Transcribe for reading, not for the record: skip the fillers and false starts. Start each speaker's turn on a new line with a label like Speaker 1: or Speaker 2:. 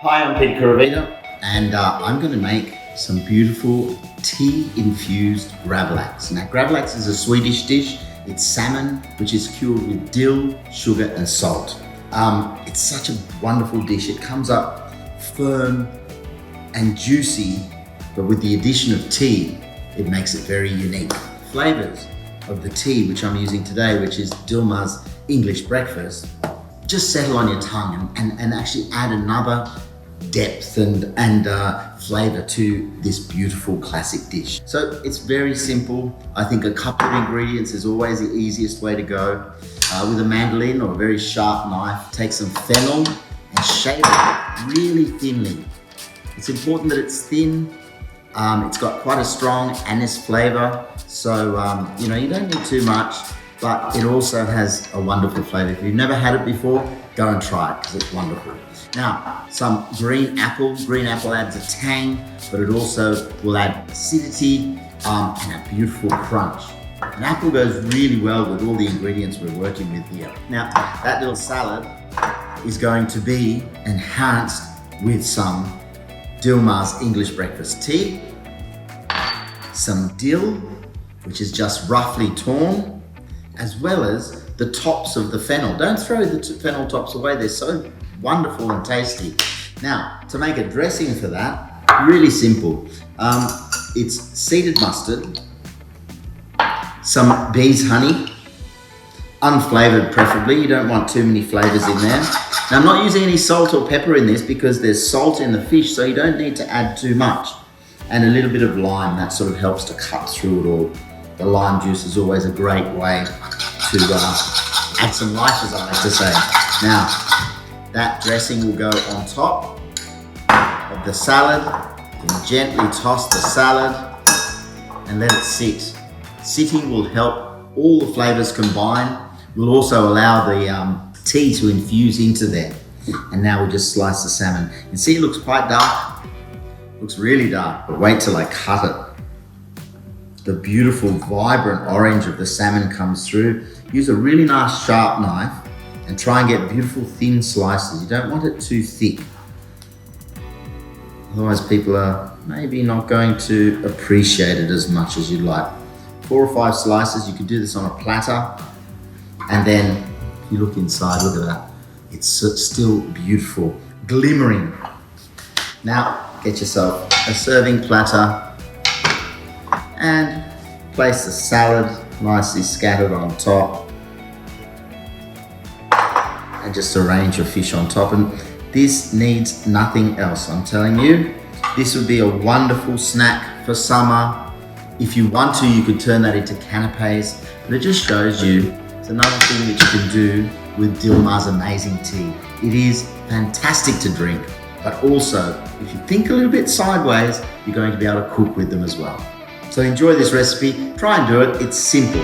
Speaker 1: Hi, I'm Kuruvita, and I'm going to make some beautiful tea infused gravlax. Now, gravlax is a Swedish dish. It's salmon, which is cured with dill, sugar, and salt. It's such a wonderful dish. It comes up firm and juicy, but with the addition of tea, it makes it very unique. Flavors of the tea, which I'm using today, which is Dilmah's English Breakfast, just settle on your tongue and actually add another depth and flavor to this beautiful classic dish. So it's very simple. I think a couple of ingredients is always the easiest way to go. With a mandolin or a very sharp knife, take some fennel and shave it really thinly. It's important that it's thin. It's got quite a strong anise flavor, so you don't need too much, but it also has a wonderful flavor. If you've never had it before, go and try it because it's wonderful. Now, some green apple. Green apple adds a tang, but it also will add acidity and a beautiful crunch. An apple goes really well with all the ingredients we're working with here. Now, that little salad is going to be enhanced with some Dilmah's English Breakfast Tea, some dill, which is just roughly torn, as well as the tops of the fennel. Don't throw the fennel tops away, they're so wonderful and tasty. Now, to make a dressing for that, really simple. It's seeded mustard, some bees honey, unflavored preferably, you don't want too many flavors in there. Now, I'm not using any salt or pepper in this because there's salt in the fish, so you don't need to add too much. And a little bit of lime, that sort of helps to cut through it all. The lime juice is always a great way to add some life, as I like to say. Now, that dressing will go on top of the salad. You can gently toss the salad and let it sit. Sitting will help all the flavors combine. Will also allow the tea to infuse into there. And now we'll just slice the salmon. You can see it looks quite dark. Looks really dark, but wait till I cut it. The beautiful, vibrant orange of the salmon comes through. Use a really nice sharp knife and try and get beautiful thin slices. You don't want it too thick. Otherwise people are maybe not going to appreciate it as much as you'd like. 4 or 5 slices, you could do this on a platter. And then if you look inside, look at that. It's still beautiful, glimmering. Now, get yourself a serving platter and place the salad nicely scattered on top. And just arrange your fish on top. And this needs nothing else, I'm telling you. This would be a wonderful snack for summer. If you want to, you could turn that into canapes, but it just shows you it's another thing that you can do with Dilmah's amazing tea. It is fantastic to drink, but also, if you think a little bit sideways, you're going to be able to cook with them as well. So enjoy this recipe, try and do it, it's simple.